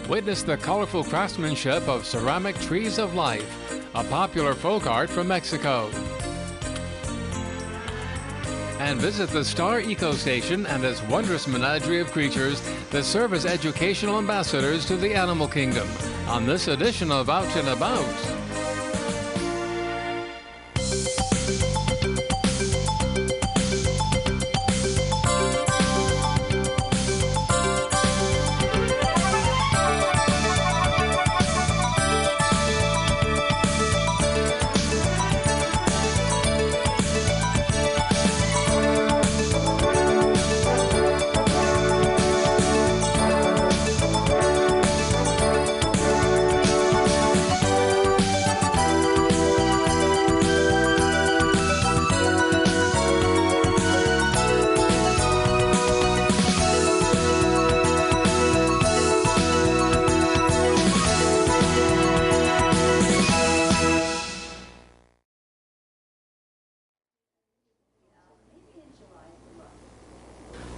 Witness the colorful craftsmanship of ceramic trees of life, a popular folk art from Mexico. And visit the Star Eco Station and its wondrous menagerie of creatures that serve as educational ambassadors to the animal kingdom on this edition of Out and About.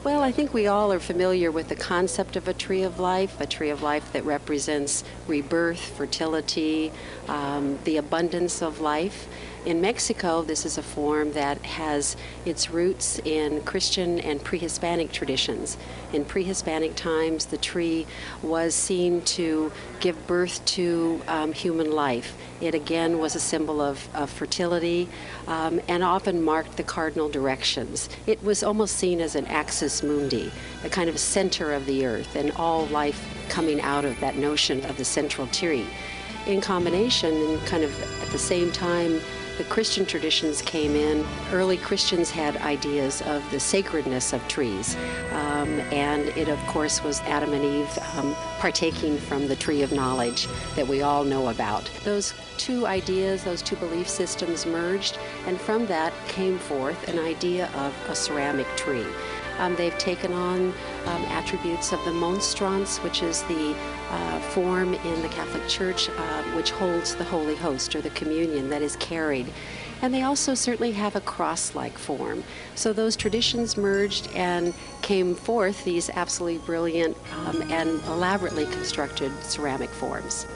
Well, I think we all are familiar with the concept of a tree of life that represents rebirth, fertility, the abundance of life. In Mexico, this is a form that has its roots in Christian and pre-Hispanic traditions. In pre-Hispanic times, the tree was seen to give birth to human life. It again was a symbol of fertility and often marked the cardinal directions. It was almost seen as an axis mundi, a kind of center of the earth, and all life coming out of that notion of the central tree. In combination, and kind of at the same time, the Christian traditions came in. Early Christians had ideas of the sacredness of trees, and it of course was Adam and Eve partaking from the tree of knowledge that we all know about. Those two ideas, those two belief systems merged, and from that came forth an idea of a ceramic tree. They've taken on attributes of the monstrance, which is the form in the Catholic Church which holds the Holy Host, or the communion that is carried. And they also certainly have a cross-like form. So those traditions merged and came forth these absolutely brilliant and elaborately constructed ceramic forms.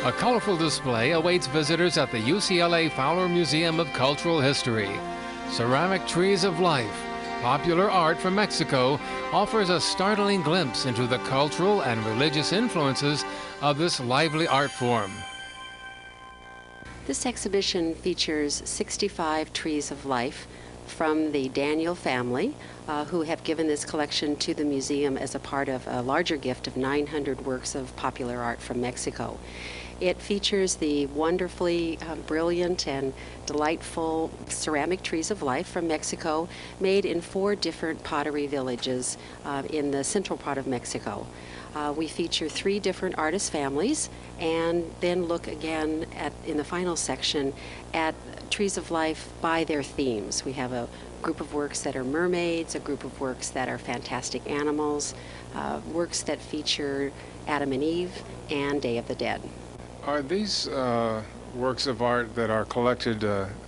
A colorful display awaits visitors at the UCLA Fowler Museum of Cultural History. Ceramic Trees of Life, popular art from Mexico, offers a startling glimpse into the cultural and religious influences of this lively art form. This exhibition features 65 trees of life from the Daniel family, who have given this collection to the museum as a part of a larger gift of 900 works of popular art from Mexico. It features the wonderfully brilliant and delightful ceramic trees of life from Mexico, made in 4 different pottery villages in the central part of Mexico. We feature 3 different artist families, and then look again at, in the final section, at trees of life by their themes. We have a group of works that are mermaids, a group of works that are fantastic animals, works that feature Adam and Eve, and Day of the Dead. Are these works of art that are collected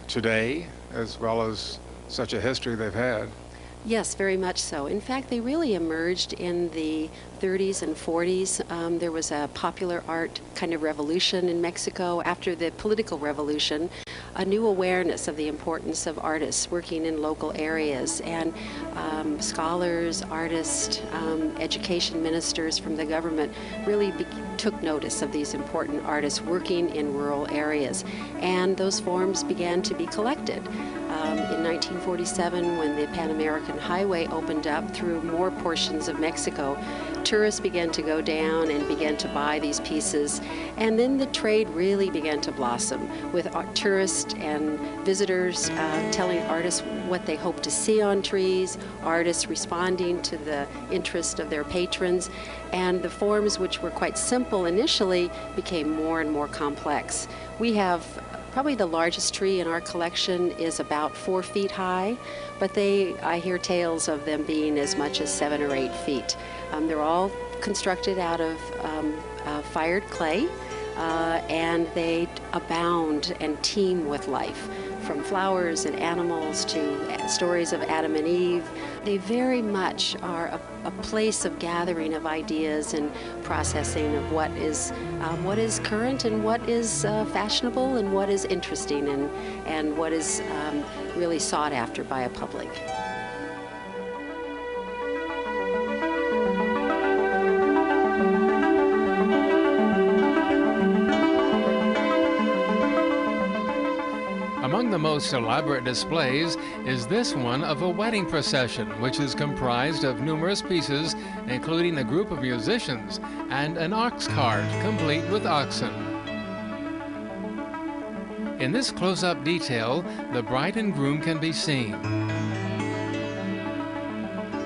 today, as well as such a history they've had? Yes, very much so. In fact, they really emerged in the 30s and 40s. There was a popular art kind of revolution in Mexico. After the political revolution, a new awareness of the importance of artists working in local areas, and scholars, artists, education ministers from the government really took notice of these important artists working in rural areas, and those forms began to be collected. In 1947, when the Pan American Highway opened up through more portions of Mexico, tourists began to go down and began to buy these pieces, and then the trade really began to blossom, with tourists and visitors telling artists what they hope to see on trees, artists responding to the interest of their patrons, and the forms, which were quite simple initially, became more and more complex. We have Probably the largest tree in our collection is about 4 feet high, but I hear tales of them being as much as 7 or 8 feet. They're all constructed out of fired clay, and they abound and teem with life, from flowers and animals to stories of Adam and Eve. They very much are a place of gathering of ideas and processing of what is current and what is fashionable and what is interesting and what is really sought after by a public. Among the most elaborate displays is this one of a wedding procession, which is comprised of numerous pieces, including a group of musicians and an ox cart complete with oxen. In this close-up detail, the bride and groom can be seen.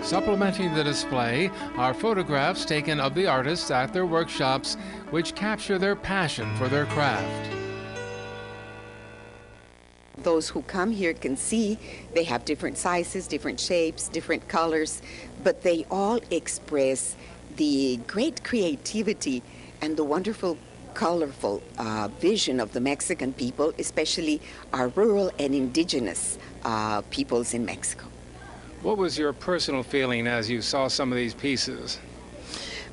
Supplementing the display are photographs taken of the artists at their workshops, which capture their passion for their craft. Those who come here can see they have different sizes, different shapes, different colors, but they all express the great creativity and the wonderful, colorful vision of the Mexican people, especially our rural and indigenous peoples in Mexico. What was your personal feeling as you saw some of these pieces?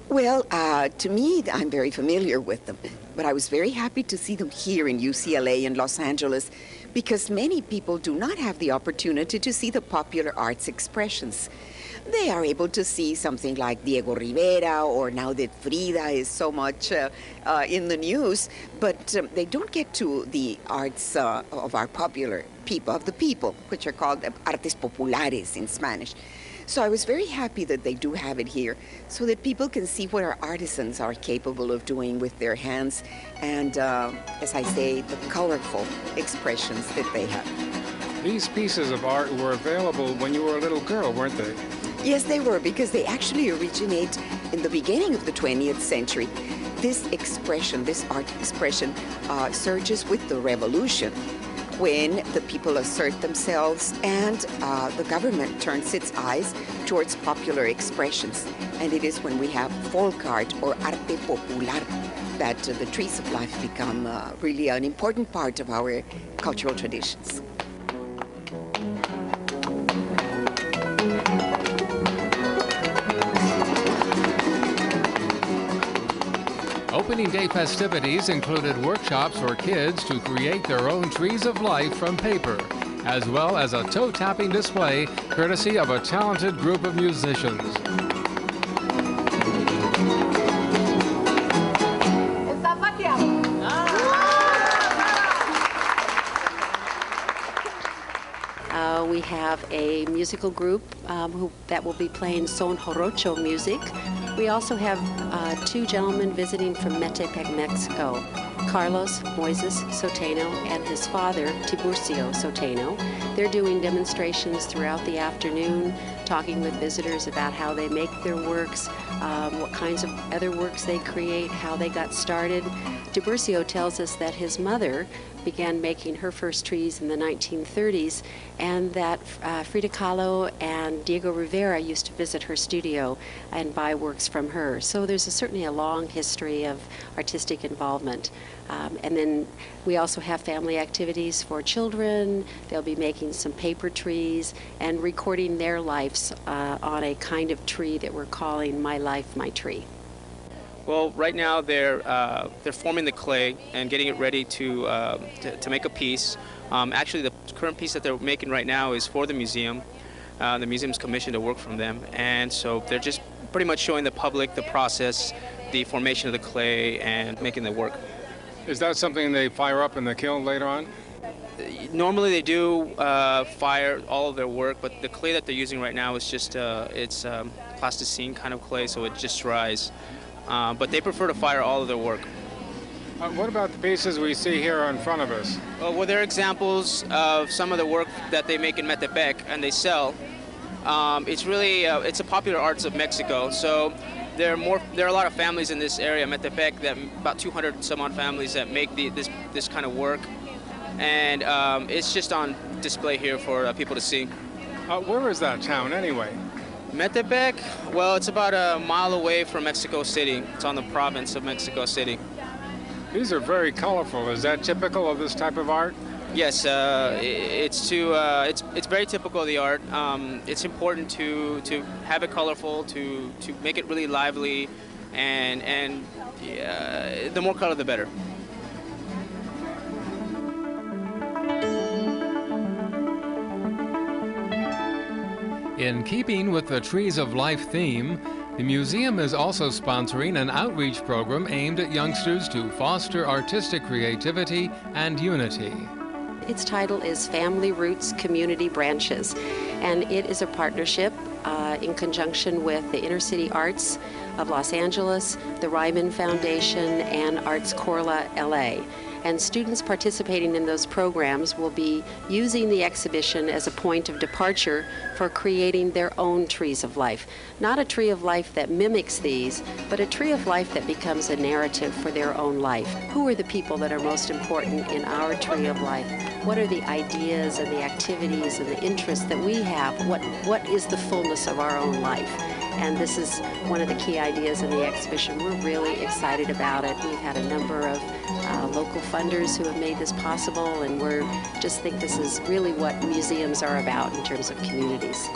Well, to me, I'm very familiar with them, but I was very happy to see them here in UCLA and Los Angeles, because many people do not have the opportunity to see the popular arts expressions. They are able to see something like Diego Rivera, or now that Frida is so much in the news, but they don't get to the arts of our popular people, of the people, which are called artes populares in Spanish. So I was very happy that they do have it here, so that people can see what our artisans are capable of doing with their hands, and as I say, the colorful expressions that they have. These pieces of art were available when you were a little girl, weren't they? Yes, they were, because they actually originate in the beginning of the 20th century. This expression, this art expression, surges with the revolution, when the people assert themselves and the government turns its eyes towards popular expressions. And it is when we have folk art or arte popular that the trees of life become really an important part of our cultural traditions. Opening day festivities included workshops for kids to create their own trees of life from paper, as well as a toe-tapping display courtesy of a talented group of musicians. We have a musical group that will be playing son jarocho music. We also have 2 gentlemen visiting from Metepec, Mexico, Carlos Moises Soteno and his father, Tiburcio Soteno. They're doing demonstrations throughout the afternoon, talking with visitors about how they make their works, what kinds of other works they create, how they got started. Tiburcio tells us that his mother began making her first trees in the 1930s, and that Frida Kahlo and Diego Rivera used to visit her studio and buy works from her. So there's certainly a long history of artistic involvement. And then we also have family activities for children. They'll be making some paper trees and recording their lives on a kind of tree that we're calling My Life, My Tree. Well, right now they're forming the clay and getting it ready to make a piece. Actually, the current piece that they're making right now is for the museum. The museum's commissioned a work from them, and so they're just pretty much showing the public the process, the formation of the clay, and making the work. Is that something they fire up in the kiln later on? Normally they do fire all of their work, but the clay that they're using right now is just it's plasticine kind of clay, so it just dries. But they prefer to fire all of their work. What about the pieces we see here in front of us? Well, they're examples of some of the work that they make in Metepec and they sell. It's really it's a popular arts of Mexico. So there are a lot of families in this area, Metepec, that about 200 some odd families that make this kind of work. and it's just on display here for people to see. Where is that town anyway? Metepec, well, it's about a mile away from Mexico City. It's on the province of Mexico City. These are very colorful. Is that typical of this type of art? Yes, it's very typical of the art. It's important to have it colorful, to make it really lively, and the more color, the better. In keeping with the Trees of Life theme, the museum is also sponsoring an outreach program aimed at youngsters to foster artistic creativity and unity. Its title is Family Roots Community Branches, and it is a partnership in conjunction with the Inner City Arts of Los Angeles, the Ryman Foundation, and Arts Corla LA. And students participating in those programs will be using the exhibition as a point of departure for creating their own trees of life. Not a tree of life that mimics these, but a tree of life that becomes a narrative for their own life. Who are the people that are most important in our tree of life? What are the ideas and the activities and the interests that we have? What is the fullness of our own life? And this is one of the key ideas in the exhibition. We're really excited about it. We've had a number of local funders who have made this possible, and we just think this is really what museums are about in terms of communities.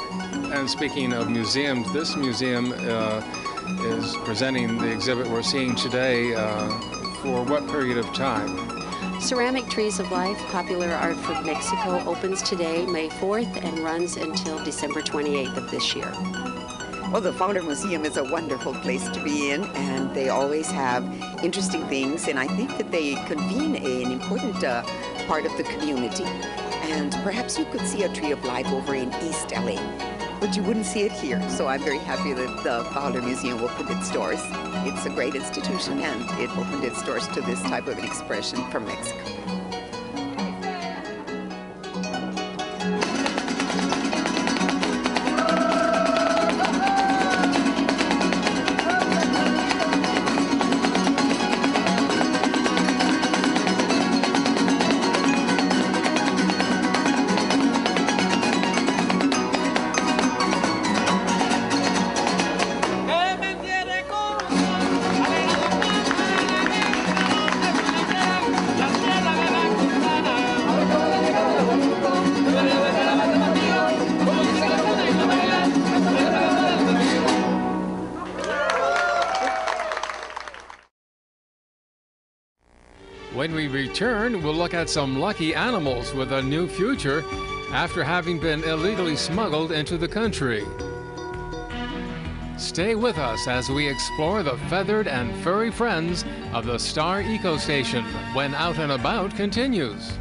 And speaking of museums, this museum is presenting the exhibit we're seeing today for what period of time? Ceramic Trees of Life, Popular Art from Mexico, opens today, May 4th, and runs until December 28th of this year. Well, the Fowler Museum is a wonderful place to be in, and they always have interesting things, and I think that they convene an important part of the community. And perhaps you could see a Tree of Life over in East LA, but you wouldn't see it here. So I'm very happy that the Fowler Museum opened its doors. It's a great institution, and it opened its doors to this type of an expression from Mexico. When we return, we'll look at some lucky animals with a new future after having been illegally smuggled into the country. Stay with us as we explore the feathered and furry friends of the Star Eco Station when Out and About continues.